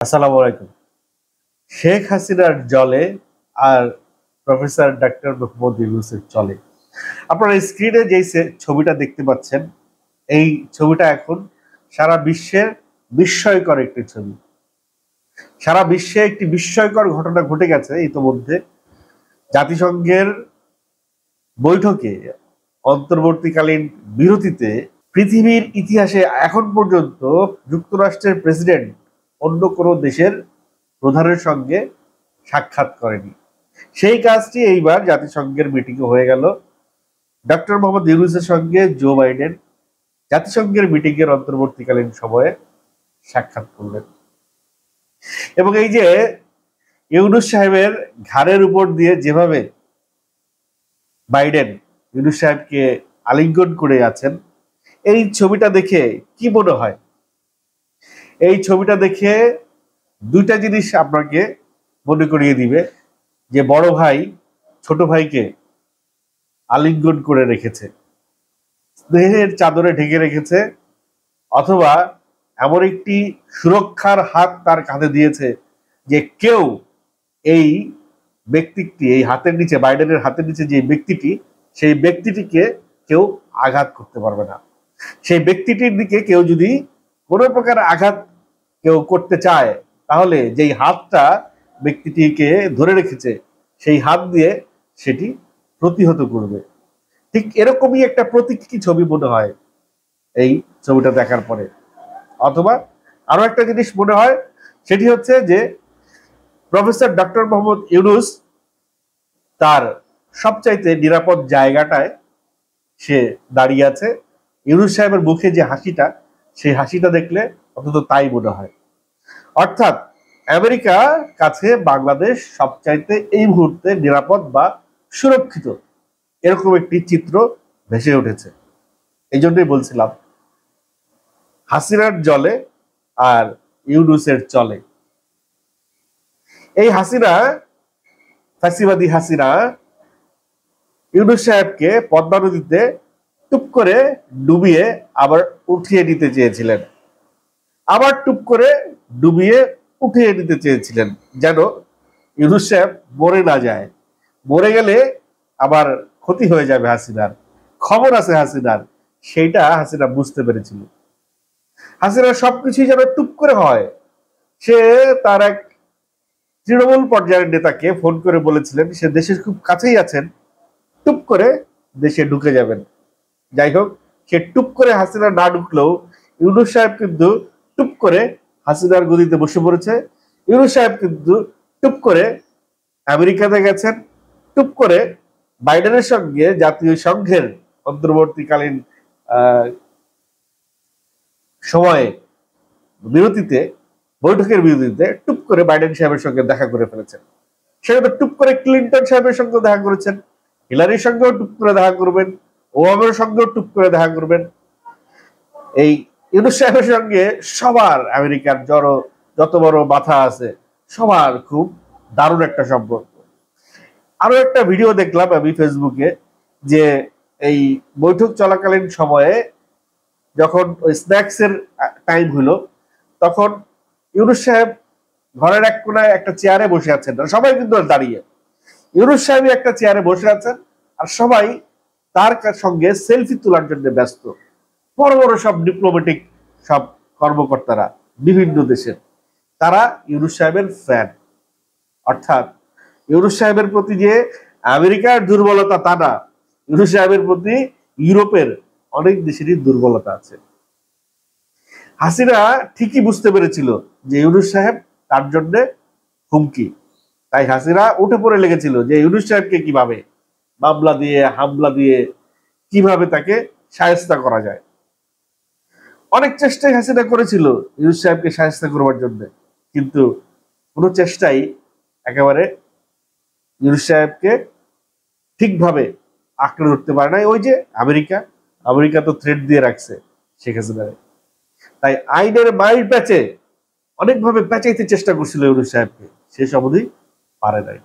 আসসালামু আলাইকুম। শেখ হাসিনার জলে আর প্রফেসর ডক্টর মোহাম্মদ ইউনূসের চলে। আপনারা স্ক্রিনে যে ছবিটা দেখতে পাচ্ছেন, এই ছবিটা এখন সারা বিশ্বের বিস্ময়কর একটি ছবি। সারা বিশ্বে একটি বিস্ময়কর ঘটনা ঘটে গেছে ইতোমধ্যে। জাতিসংঘের বৈঠকে অন্তর্বর্তীকালীন বিরতিতে পৃথিবীর ইতিহাসে এখন পর্যন্ত যুক্তরাষ্ট্রের প্রেসিডেন্ট অন্য কোনো দেশের প্রধানের সঙ্গে সাক্ষাৎ করেনি। সেই কাজটি এইবার জাতিসংঘের মিটিংয়ে হয়ে গেল। ডক্টর মোহাম্মদ ইউনূসের সঙ্গে জো বাইডেন জাতিসংঘের মিটিংয়ের অন্তর্বর্তীকালীন সময়ে সাক্ষাৎ করলেন এবং এই যে ইউনূস সাহেবের ঘাড়ের উপর দিয়ে যেভাবে বাইডেন ইউনূস সাহেবকে আলিঙ্গন করে আছেন, এই ছবিটা দেখে কি মনে হয়? এই ছবিটা দেখে দুইটা জিনিস আপনাকে মনে করিয়ে দিবে যে বড় ভাই ছোট ভাইকে আলিঙ্গন করে রেখেছে, স্নেহের চাদরে ঢেকে রেখেছে, অথবা এমন একটি সুরক্ষার হাত তার কাঁধে দিয়েছে যে কেউ এই ব্যক্তিটি, এই হাতের নিচে, বাইডেনের হাতের নিচে যে ব্যক্তিটি, সেই ব্যক্তিটিকে কেউ আঘাত করতে পারবে না। সেই ব্যক্তিটির দিকে কেউ যদি কোনো প্রকার আঘাত কেউ করতে চায়, তাহলে যেই হাতটা ব্যক্তিটিকে ধরে রেখেছে সেই হাত দিয়ে সেটি প্রতিহত করবে। ঠিক এরকমই একটা প্রতীকী ছবি মনে হয় এই ছবিটা দেখার পরে। অথবা আরো একটা জিনিস মনে হয়, সেটি হচ্ছে যে প্রফেসর ডক্টর মোহাম্মদ ইউনূস তার সবচাইতে নিরাপদ জায়গাটায় সে দাঁড়িয়ে আছে। ইউনূস সাহেবের মুখে যে হাসিটা, সেই হাসিটা দেখলে অন্তত তাই মনে হয়। অর্থাৎ আমেরিকার কাছে বাংলাদেশ সবচাইতে এই মুহূর্তে নিরাপদ বা সুরক্ষিত, এরকম একটি চিত্র ভেসে উঠেছে। এই জন্যই বলছিলাম হাসিনার জলে আর ইউনূসের চলে। এই হাসিনা, ফ্যাসিবাদী হাসিনা, ইউনূস সাহেবকে পদ্মা নদীতে টুপ করে ডুবিয়ে আবার উঠিয়ে নিতে চেয়েছিলেন, আবার টুপ করে ডুবিয়ে উঠিয়ে নিতে চেয়েছিলেন, যেন ইউনূস সাহেব মরে না যায়। মরে গেলে আবার ক্ষতি হয়ে যাবে হাসিনার, খবর আছে হাসিনার, সেইটা হাসিনা বুঝতে পেরেছিল। হাসিনার সবকিছুই যেন টুপ করে হয়। সে তার এক তৃণমূল পর্যায়ের নেতাকে ফোন করে বলেছিলেন সে দেশের খুব কাছেই আছেন, টুপ করে দেশে ঢুকে যাবেন। যাই হোক, সে টুপ করে হাসিনা না ঢুকলেও ইউনূস সাহেব কিন্তু টুপ করে হাসিনার গদিতে বসে পড়েছে। ইউনূস সাহেব কিন্তু টুপ করে আমেরিকাতে গেছেন, টুপ করে বাইডেনের সঙ্গে জাতীয় সংঘের অন্তর্বর্তীকালীন সময়ে বিরতিতে, বৈঠকের বিরতিতে টুপ করে বাইডেন সাহেবের সঙ্গে দেখা করে ফেলেছেন। সেখানে টুপ করে ক্লিন্টন সাহেবের সঙ্গে দেখা করেছেন, হিলারির সঙ্গেও টুপ করে দেখা করবেন, ওবামার সঙ্গেও টুপ করে দেখা করবেন। এই ইউনূস সাহেবের সঙ্গে সবার, আমেরিকার যত বড় মাথা আছে সবার খুব দারুণ একটা সম্পর্ক। আরো একটা ভিডিও দেখলাম আমি ফেসবুকে, যে এই বৈঠক চলাকালীন সময়ে যখন ওই স্ন্যাক্স এর টাইম হলো, তখন ইউনূস সাহেব ঘরের এক কোনায় একটা চেয়ারে বসে আছেন, সবাই কিন্তু দাঁড়িয়ে, ইউনূস সাহেব একটা চেয়ারে বসে আছেন আর সবাই তার সঙ্গে সেলফি তোলার জন্য ব্যস্ত। বড় বড় সব ডিপ্লোম্যাটিক সব কর্মকর্তারা বিভিন্ন দেশের, তারা ইউনূস সাহেবের ফ্যান। অর্থাৎ ইউনূস সাহেবের প্রতি যে আমেরিকার দুর্বলতা তা না, ইউনূস সাহেবের প্রতি ইউরোপের অনেক দেশেরই দুর্বলতা আছে। হাসিনা ঠিকই বুঝতে পেরেছিল যে ইউনূস সাহেব তার জন্য হুমকি, তাই হাসিনা উঠে পড়ে লেগেছিল যে ইউনূস সাহেবকে কিভাবে মামলা দিয়ে, হামলা দিয়ে কিভাবে তাকে শায়েস্তা করা যায়। অনেক চেষ্টাই হাসিনা করেছিল ইউনূস সাহেবকে শায়েস্তা করবার জন্য, কিন্তু কোনো চেষ্টাই একেবারে ইউনূস সাহেবকে ঠিকভাবে আঁকড়ে ধরতে পারে নাই। ওই যে আমেরিকা তো থ্রেট দিয়ে রাখছে শেখ হাসিনারে, তাই আইনের মাইর প্যাচে অনেকভাবে প্যাচাইতে চেষ্টা করছিল ইউনূস সাহেবকে, সে অবধি পারে নাই।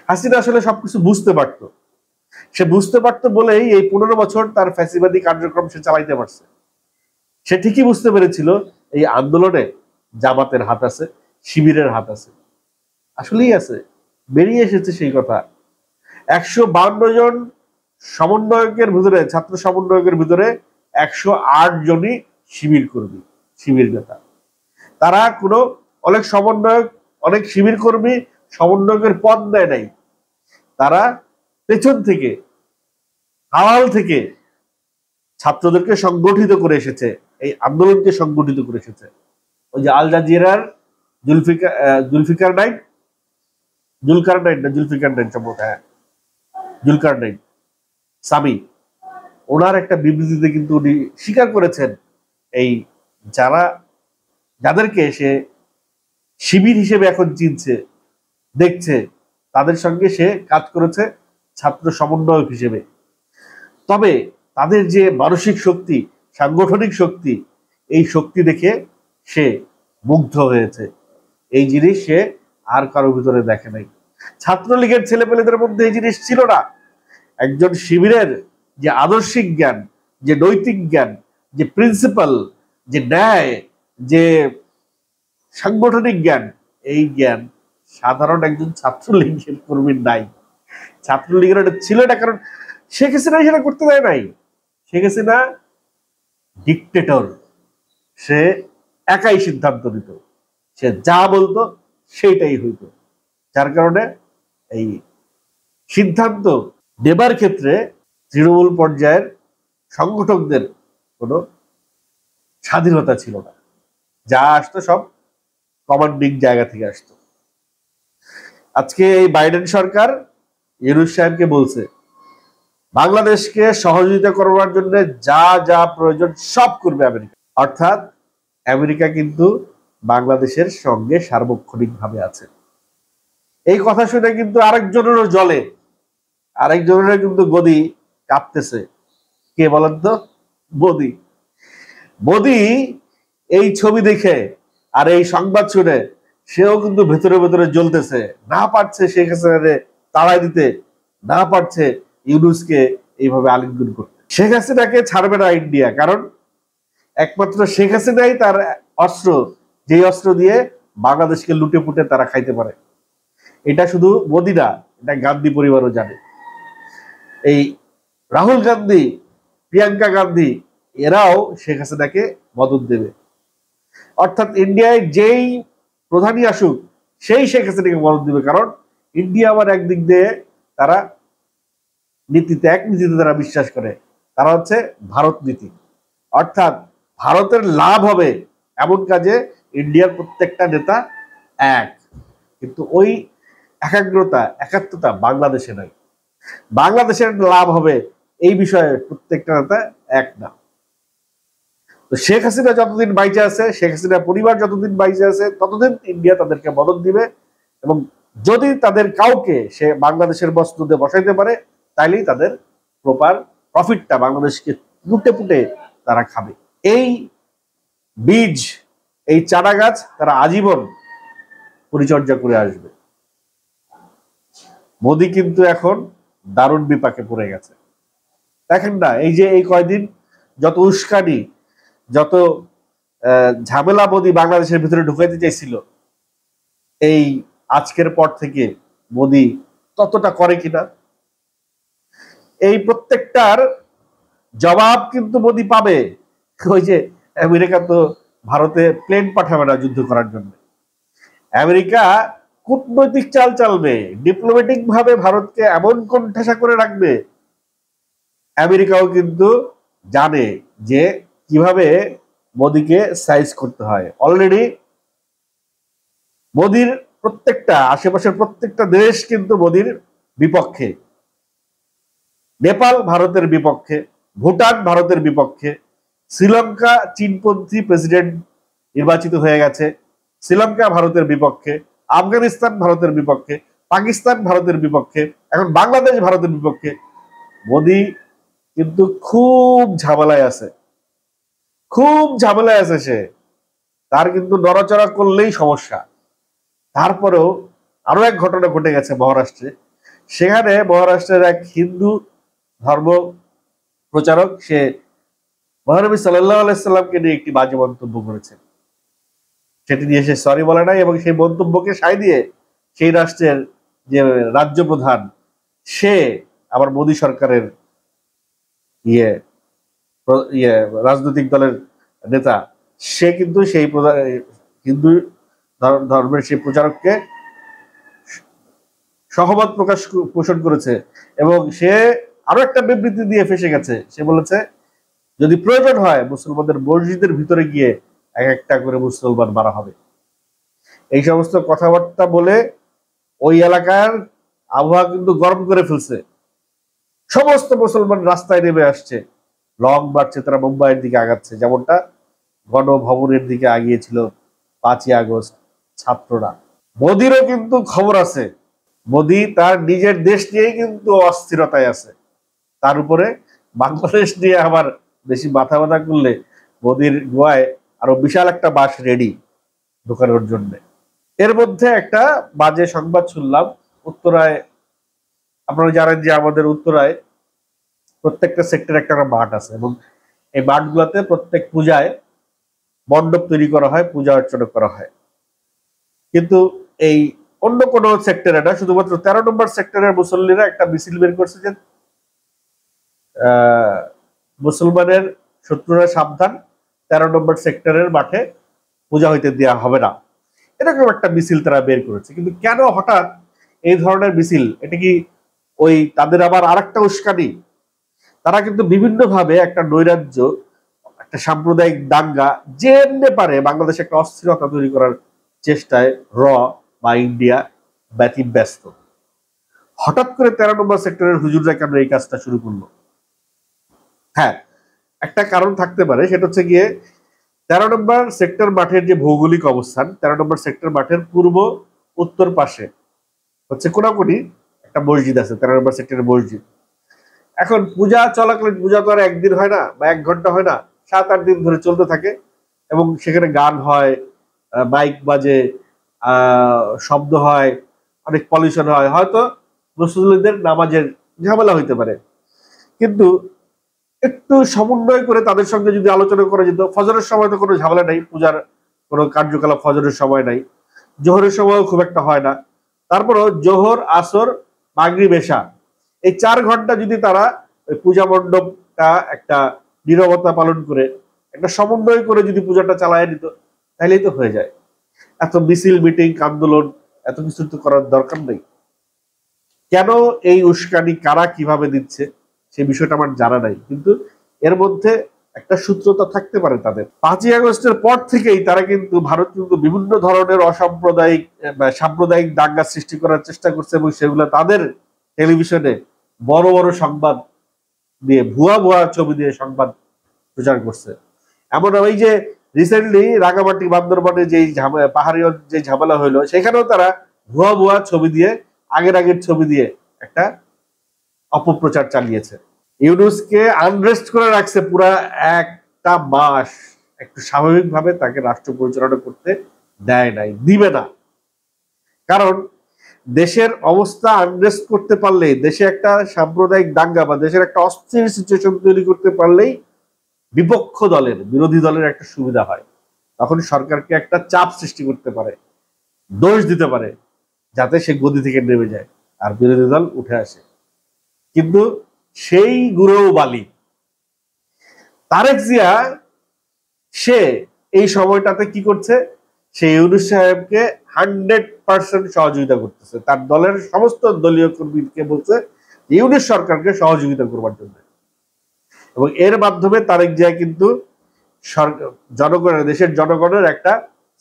হাসিনা আসলে সবকিছু বুঝতে পারত, সে বুঝতে পারতো বলেই এই 15 বছর তার ফ্যাসিবাদী কার্যক্রম সে চালাইতে পারছে। সে ঠিকই বুঝতে পেরেছিল এই আন্দোলনে জামাতের হাত আছে, শিবিরের হাত আছে। আসলেই আছে, বেরিয়ে এসেছে সেই কথা। 152 জন সমন্বয়কের ভিতরে, ছাত্র সমন্বয়কের ভিতরে 108 জনই শিবির কর্মী, শিবির নেতা। তারা কোনো অনেক সমন্বয়ক, অনেক শিবির কর্মী সমন্বয়কের পদ দেয় নাই, তারা পেছন থেকে, আড়াল থেকে ছাত্রদেরকে সংগঠিত করে এসেছে, এই আন্দোলনকে সংগঠিত করে এসেছে। ওই যে আল জাজিরার জুলফিকার নাইন, সম্ভবত, হ্যাঁ জুলকার নাইন সামি, ওনার একটা বিবৃতিতে কিন্তু উনি স্বীকার করেছেন এই যাদেরকে সে শিবির হিসেবে এখন চিনছে, দেখছে, তাদের সঙ্গে সে কাজ করেছে ছাত্র সমন্বয়ক হিসেবে। তবে তাদের যে মানসিক শক্তি, সাংগঠনিক শক্তি, এই শক্তি দেখে সে মুগ্ধ হয়েছে। এই জিনিস সে আর কারোর ভিতরে দেখে নাই। ছাত্রলীগের ছেলেপেলেদের মধ্যে এই জিনিস ছিল না। একজন শিবিরের যে আদর্শিক জ্ঞান, যে নৈতিক জ্ঞান, যে প্রিন্সিপাল, যে ন্যায়, যে সাংগঠনিক জ্ঞান, এই জ্ঞান সাধারণ একজন ছাত্রলীগের কর্মীর নাই। ছাত্রলীগের এটা ছিল না, কারণ শেখ হাসিনা সেটা করতে দেয় নাই। শেখ হাসিনা ডিকটেটর, সে একাই সিদ্ধান্ত নিত, সে যা বলতো সেইটাই হইতো। যার কারণে এই সিদ্ধান্ত নেবার ক্ষেত্রে তৃণমূল পর্যায়ের সংগঠকদের কোনো স্বাধীনতা ছিল না, যা আসতো সব কমান্ডিং জায়গা থেকে আসতো। আজকে এই বাইডেন সরকার ইউনূস সাহেবকে বলছে বাংলাদেশকে সহযোগিতা করবার জন্য যা যা প্রয়োজন সব করবে আমেরিকা। অর্থাৎ আমেরিকা কিন্তু বাংলাদেশের সঙ্গে সার্বক্ষণিকভাবে আছে। এই কথা শুনে কিন্তু আরেকজনেরও জলে, আরেকজনেরও কিন্তু গদি কাঁপতেছে। কে বলেন তো? মোদি। মোদি এই ছবি দেখে আর এই সংবাদ শুনে সেও কিন্তু ভেতরে ভেতরে জ্বলতেছে, না পারছে শেখ হাসিনারে তাড়াই দিতে, না পারছে ইউনূসকে এইভাবে আলিঙ্গন করতে। শেখ হাসিনাকে ছাড়বে না ইন্ডিয়া, কারণ একমাত্র শেখ হাসিনাই তার অস্ত্র, যে অস্ত্র দিয়ে বাংলাদেশকে লুটে পুটে তারা খাইতে পারে। এটা শুধু মোদি না, এটা গান্ধী পরিবারও জানে। এই রাহুল গান্ধী, প্রিয়াঙ্কা গান্ধী, এরাও শেখ হাসিনাকে মদত দেবে। অর্থাৎ ইন্ডিয়ায় যেই প্রধানই আসুক সেই শেখ হাসিনাকে মদত দিবে, কারণ ইন্ডিয়া আবার একদিক দিয়ে তারা নীতিতে, এক নীতিতে তারা বিশ্বাস করে, তারা হচ্ছে ভারত নীতি। অর্থাৎ ভারতের লাভ হবে এমন কাজে ইন্ডিয়ার প্রত্যেকটা নেতা এক, কিন্তু ওই একাগ্রতা, একাত্মতা বাংলাদেশে নাই। বাংলাদেশের লাভ হবে এই বিষয়ে প্রত্যেকটা নেতা এক না। তো শেখ হাসিনা যতদিন বাইচে আছে, শেখ হাসিনা পরিবার যতদিন বাইচে আছে, ততদিন ইন্ডিয়া তাদেরকে মদত দিবে, এবং যদি তাদের কাউকে সে বাংলাদেশের বস্তুতে বসাইতে পারে, তাইলেই তাদের প্রপার প্রফিটটা বাংলাদেশকে লুটে পুটে তারা খাবে। এই বীজ, এই চারা গাছ তারা আজীবন পরিচর্যা করে আসবে। মোদি কিন্তু এখন দারুণ বিপাকে পড়ে গেছে। দেখেন না, এই যে এই কয়দিন যত উস্কানি, যত ঝামেলা মোদি বাংলাদেশের ভিতরে ঢুকাইতে চাইছিল, এই আজকের পর থেকে মোদি ততটা করে কিনা, এই প্রত্যেকটার জবাব কিন্তু মোদি পাবে। ওই যে আমেরিকা তো ভারতে প্লেন পাঠাবে না যুদ্ধ করার জন্য, আমেরিকা কূটনৈতিক চাল চালবে, ডিপ্লোম্যাটিক ভাবে ভারতকে এমন কোণঠাসা করে রাখবে। আমেরিকাও কিন্তু জানে যে কিভাবে মোদিকে সাইজ করতে হয়। অলরেডি মোদির প্রত্যেকটা আশেপাশের প্রত্যেকটা দেশ কিন্তু মোদির বিপক্ষে। নেপাল ভারতের বিপক্ষে, ভুটান ভারতের বিপক্ষে, শ্রীলঙ্কা চীনপন্থী প্রেসিডেন্ট নির্বাচিত হয়ে গেছে, শ্রীলঙ্কা ভারতের বিপক্ষে, আফগানিস্তান ভারতের বিপক্ষে, পাকিস্তান ভারতের বিপক্ষে, এখন বাংলাদেশ ভারতের বিপক্ষে। মোদি কিন্তু খুব ঝামেলায় আছে, খুব ঝামেলায় আছে সে। তার কিন্তু নড়াচড়া করলেই সমস্যা। তারপরেও আরো এক ঘটনা ঘটে গেছে মহারাষ্ট্রে। সেখানে মহারাষ্ট্রের এক হিন্দু ধর্ম প্রচারক, সে মহানবী সাল্লাল্লাহু আলাইহি সাল্লামকে নিয়ে একটি বাজে মন্তব্য করেছেন। সেটি নিয়ে সে সরি বলে নাই, এবং সেই মন্তব্যকে সায় দিয়ে সেই রাষ্ট্রের যে রাজ্য প্রধান সে আবার মোদী সরকারের ইয়ে ইয়ে রাজনৈতিক দলের নেতা, সে কিন্তু সেই হিন্দু ধর্মের সেই প্রচারককে সহমত পোষণ করেছে, এবং সে আরো একটা বিবৃতি দিয়ে ফেসে গেছে। সে বলেছে যদি প্রয়োজন হয় মুসলমানদের মসজিদের ভিতরে গিয়ে এক একটা করে মুসলমান মারা হবে। এই সমস্ত কথাবার্তা বলে ওই এলাকার আবহাওয়া কিন্তু গরম করে ফেলছে। সমস্ত মুসলমান রাস্তায় নেমে আসছে, লং মার্চে তারা মুম্বাইয়ের দিকে আগাচ্ছে, যেমনটা গণভবনের দিকে আগিয়েছিল 5ই আগস্ট ছাত্ররা। মোদিরও কিন্তু খবর আছে, মোদি তার নিজের দেশ নিয়েই কিন্তু অস্থিরতায় আছে, তার উপরে বাংলাদেশ নিয়ে আবার বেশি মাথা ব্যথা করলে মোদির গোয়ায় আরো বিশাল একটা বাস রেডি ঢোকানোর জন্য। এর মধ্যে একটা বাজে সংবাদ শুনলাম, উত্তরায়, আপনারা জানেন যে আমাদের উত্তরায় প্রত্যেকটা সেক্টরে একটা মাঠ আছে, এবং এই মাঠগুলোতে প্রত্যেক পূজায় মণ্ডপ তৈরি করা হয়, পূজা অর্চনা করা হয়। কিন্তু এই অন্য কোনো সেক্টরে না, শুধুমাত্র 13 নম্বর সেক্টরের মুসল্লিরা একটা মিছিল বের করছে যে মুসলমানের শত্রুরা সাবধান, 13 নম্বর সেক্টরের মাঠে পূজা হইতে দেওয়া হবে না, এরকম একটা মিছিল তারা বের করেছে। কিন্তু কেন হঠাৎ এই ধরনের মিছিল? এটা কি ওই তাদের আবার আরেকটা উস্কানি? তারা কিন্তু বিভিন্ন ভাবে একটা নৈরাজ্য, একটা সাম্প্রদায়িক দাঙ্গা যেমনে পারে বাংলাদেশে একটা অস্থিরতা তৈরি করার চেষ্টায় র বা ইন্ডিয়া ব্যস্ত। হঠাৎ করে 13 নম্বর সেক্টরের হুজুররা কেন এই কাজটা শুরু করলো? হ্যাঁ, একটা কারণ থাকতে পারে, সেটা হচ্ছে গিয়ে 13 নম্বর সেক্টর মাঠের যে ভৌগোলিক অবস্থান, 13 নম্বর সেক্টর মাঠের পূর্ব উত্তর পাশে হচ্ছে কোনাকুনি একটা মসজিদ আছে, 13 নম্বর সেক্টরের মসজিদ। এখন পূজা চলাকালীন, পূজা তো আর একদিন হয় না বা 1 ঘন্টা হয় না, 7-8 দিন ধরে চলতে থাকে, এবং সেখানে গান হয়, মাইক বাজে, শব্দ হয়, অনেক পলিউশন হয়, হয়তো মুসল্লিদের নামাজের ঝামেলা হইতে পারে। কিন্তু একটু সমন্বয় করে তাদের সঙ্গে যদি আলোচনা করা যেত, ফজরের সময় তো কোনো ঝামেলা নাই, পূজার কোনো কার্যকলাপ ফজরের সময় নাই, জোহরের সময়ও খুব একটা হয় না, তারপরও জোহর, আসর, মাগরিব, এশা, এই 4 ঘন্টা যদি তারা ওই পূজা মণ্ডপটা একটা নীরবতা পালন করে একটা সমন্বয় করে যদি পূজাটা চালায় নিত, তাহলেই তো হয়ে যায়। এত মিছিল, মিটিং, আন্দোলন, এত কিছু তো করার দরকার নেই। কেন এই উস্কানি, কারা কিভাবে দিচ্ছে সে বিষয়টা আমার জানা নাই, কিন্তু এর মধ্যে একটা সূত্রতা থাকতে পারে তাদের। 5ই আগস্টের পর থেকেই তারা কিন্তু ভারত কিন্তু বিভিন্ন ধরনের অসাম্প্রদায়িক সাম্প্রদায়িক দাঙ্গা সৃষ্টি করার চেষ্টা করছে, এবং সেগুলো তাদের টেলিভিশনে বড় বড় সংবাদ দিয়ে, ভুয়া ভুয়া ছবি দিয়ে সংবাদ প্রচার করছে। এমন ওই যে রিসেন্টলি রাঙামাটি বান্দরবানে যে পাহাড়ি যে ঝামেলা হইলো, সেখানেও তারা ভুয়া ভুয়া ছবি দিয়ে, আগের ছবি দিয়ে একটা অপপ্রচার চালিয়েছে। ইউনূসকে আনরেস্ট করে রাখছে পুরা একটা মাস, একটু স্বাভাবিকভাবে তাকে রাষ্ট্র পরিচালনা করতে দেয় নাই, দিবে না। কারণ দেশের অবস্থা আনরেস্ট করতে পারলেই, দেশে একটা সাম্প্রদায়িক দাঙ্গা বা দেশের একটা অস্থির সিচুয়েশন তৈরি করতে পারলেই বিপক্ষ দলের, বিরোধী দলের একটা সুবিধা হয়। তখন সরকারকে একটা চাপ সৃষ্টি করতে পারে, দোষ দিতে পারে, যাতে সে গদি থেকে নেমে যায় আর বিরোধী দল উঠে আসে। কিন্তু সেই গুঁড়ো বালি তারেক জিয়া, সে এই সময়টাতে কি করছে? সে ইউনূস সাহেবকে 100% সহযোগিতা করতেছে, তার দলের সমস্ত দলীয় কর্মীকে বলছে ইউনূস সরকারকে সহযোগিতা করবার জন্য, এবং এর মাধ্যমে তারেক জিয়া কিন্তু জনগণের, দেশের জনগণের একটা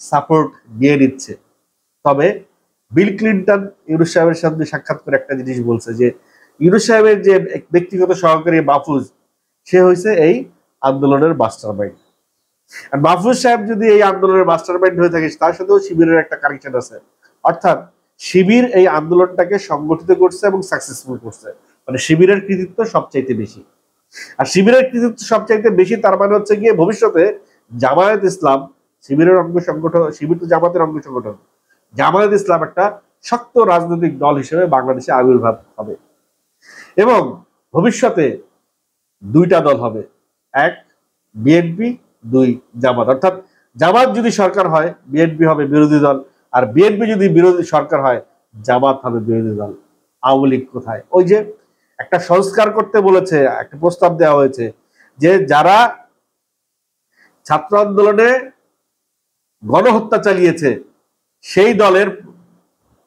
সাপোর্ট নিয়ে নিচ্ছে। তবে বিল ক্লিন্টন ইউনূস সাহেবের সাথে সাক্ষাৎ করে একটা জিনিস বলছে যে ইউনূস সাহেবের যে ব্যক্তিগত সহকারী মাহফুজ, সে হয়েছে এই আন্দোলনের মাস্টারমাইন্ড। আর মাহফুজ সাহেব যদি এই আন্দোলনের মাস্টারমাইন্ড হয়ে থাকে, তার সাথেও শিবিরের একটা কানেকশন আছে। অর্থাৎ শিবির এই আন্দোলনটাকে সংগঠিত করছে এবং সাকসেসফুল করছে, মানে শিবিরের কৃতিত্ব সবচাইতে বেশি। আর শিবিরের কৃতিত্ব সবচাইতে বেশি, তার মানে হচ্ছে গিয়ে ভবিষ্যতে জামায়াত ইসলাম, শিবিরের অঙ্গ সংগঠন, শিবির তো জামাতের অঙ্গ সংগঠন, জামায়াত ইসলাম একটা শক্ত রাজনৈতিক দল হিসেবে বাংলাদেশে আবির্ভাব হবে, এবং ভবিষ্যতে 2টা দল হবে, 1 বিএনপি, 2 জামাত। অর্থাৎ জামাত যদি সরকার হয় বিএনপি হবে বিরোধী দল, আর বিএনপি যদি বিরোধী সরকার হয় জামাত হবে বিরোধী দল। আওয়ামী লীগ কোথায়? ওই যে একটা সংস্কার করতে বলেছে, একটা প্রস্তাব দেওয়া হয়েছে যে যারা ছাত্র আন্দোলনে গণহত্যা চালিয়েছে সেই দলের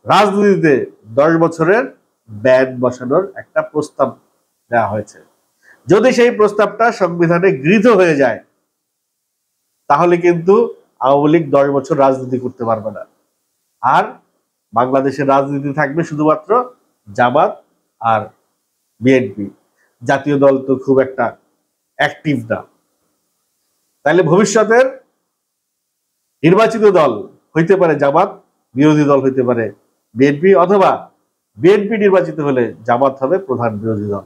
রাজনীতিতে 10 বছরের ব্যান বসানোর একটা প্রস্তাব দেওয়া হয়েছে। যদি সেই প্রস্তাবটা সংবিধানে গৃহীত হয়ে যায় তাহলে কিন্তু আওয়ামী লীগ 10 বছর রাজনীতি করতে পারবে না, আর বাংলাদেশের রাজনীতি থাকবে শুধুমাত্র জামাত আর বিএনপি। জাতীয় দল তো খুব একটা অ্যাক্টিভ না। তাহলে ভবিষ্যতের নির্বাচিত দল হইতে পারে জামাত, বিরোধী দল হইতে পারে বিএনপি, অথবা বিএনপি নির্বাচিত হলে জামাত হবে প্রধান বিরোধী দল।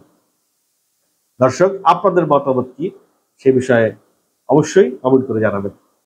দর্শক, আপনাদের মতামত কি সে বিষয়ে অবশ্যই কমেন্ট করে জানাবেন।